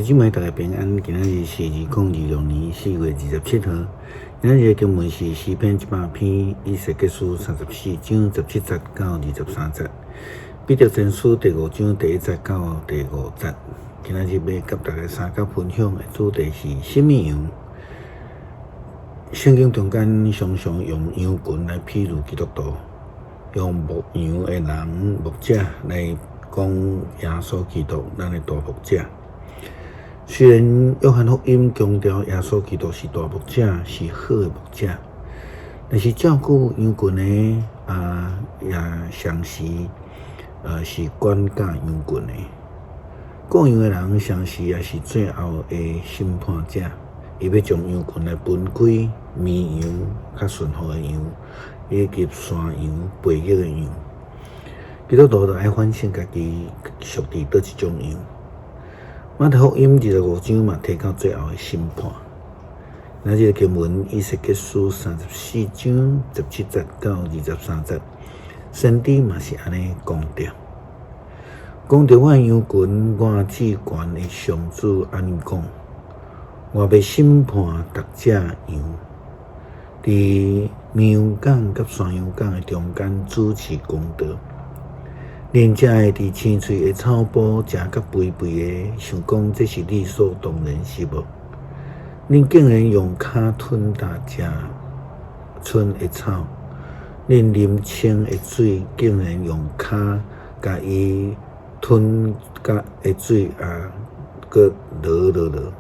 今晚大家平安，今仔日是2026年4月27号。今仔日的经文是诗篇100篇以西结书34章17节到23节，彼得前书第5章第1节到第5节。今仔日要甲大家三角分享的主题是什么羊？圣经中间常常用羊群来譬喻基督徒，用牧羊的人、牧者来讲耶稣基督，咱的大牧者。虽然约翰福音强调耶稣基督是大牧者，是好的牧者，但是照顾羊群的也常时是管教羊群的。顾羊的人常时也是最后的审判者，伊要将羊群来分开绵羊、较顺服的羊，以及山羊、背逆的羊。基督徒就爱反省家己属伫倒一种羊。马太福音25章嘛提到最后的审判。那这个经文以西结书34章17节到23节，先知嘛是安尼讲着。讲着我的羊群，我至悬的上主安尼讲：我要审判逐只羊，伫绵羊港甲山羊港的中间主持公道。恁这会伫青翠的草埔食甲肥肥的，想讲这是理所当然是无？恁竟然用骹吞大只村的草，恁啉清的水竟然用骹甲伊吞甲的水搁落。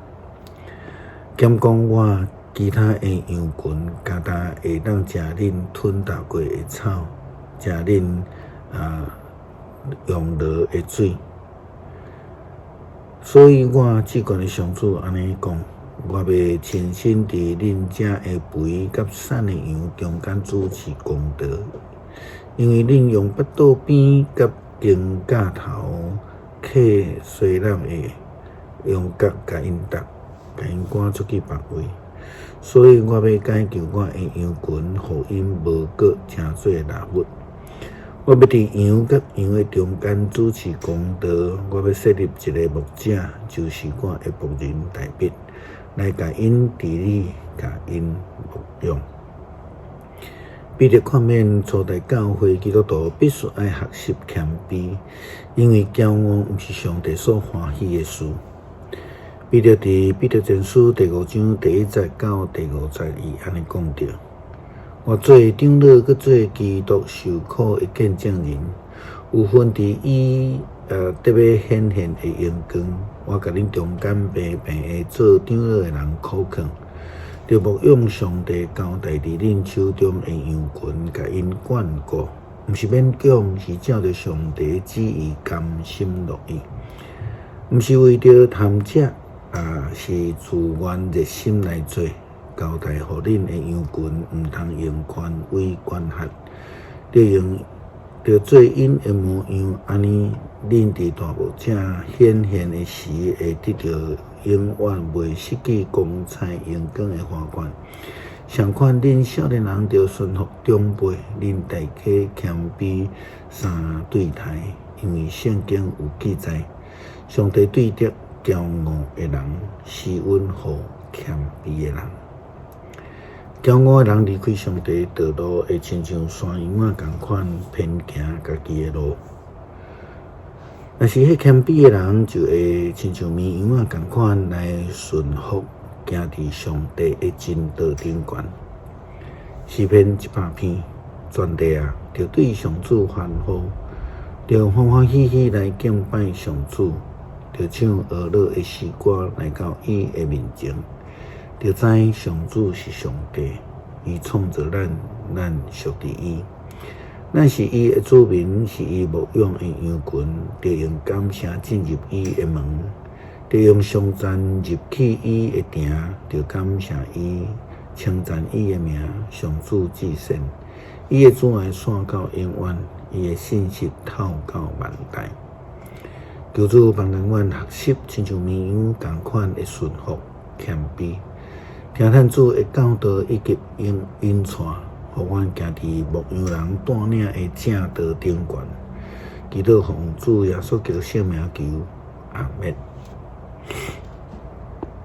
兼讲我其他的羊群，加大会当食恁吞大过的草，食恁用落的水，所以我至悬的上主安尼讲：我要亲身伫恁遮的肥甲瘦的羊中间主持公道，因为恁用腹肚边甲肩胛头刻衰烂的，用角甲因搭，甲因赶出去别位。所以我要解救我的羊群，互因无搁成做纳物。我要伫羊甲羊的中间主持公道，我要设立一个牧者，就是我的牧人大卫，来甲因治理，甲因牧养。彼得劝勉初代教会基督徒必须爱学习谦卑，因为骄傲毋是上帝所欢喜的事。彼得伫彼得前书第5章第1节到第5节，伊安尼讲着：我做长老，搁做基督受苦的见证人，有份伫伊特别显现的荣光。我甲恁中间平平的做长老的人苦劝，着牧养上帝交代伫恁手中的羊群，甲因管顾，毋是勉强，是照着上帝旨意甘心乐意，毋是为着贪食，是自愿热心来做。交代互恁的羊群，毋通用权威管辖，着做因的模样，安尼恁伫大牧者显现的时，会得到永远袂失去光彩荣光的花冠。相款恁少年人着顺服长辈，恁大家谦卑三对待，因为圣经有记载，上帝对着骄傲的人施恩互谦卑的人。骄傲的人离开上帝道路，会亲像山羊共款偏行家己的路；但是迄谦卑的人，就会亲像绵羊共款来顺服，行伫上帝的真道顶悬。诗篇100篇，全地着对上主欢呼，着欢欢喜喜来敬拜上主，着唱俄乐的诗歌来到伊的面前。着知上主是上帝，伊创造咱属伫伊。咱是伊的子民，是伊牧养的羊群，着用感谢进入伊的门，着用颂赞入去伊的城，着感谢伊，称赞伊的名，上主至善，伊的慈爱线到永远，伊的信实透到万代。求主帮咱阮学习，亲像绵羊共款的顺服谦卑。听咱主的教导以及引带，互阮行伫牧羊人带领的正道顶悬。祈祷奉主耶稣基督圣名求，阿们。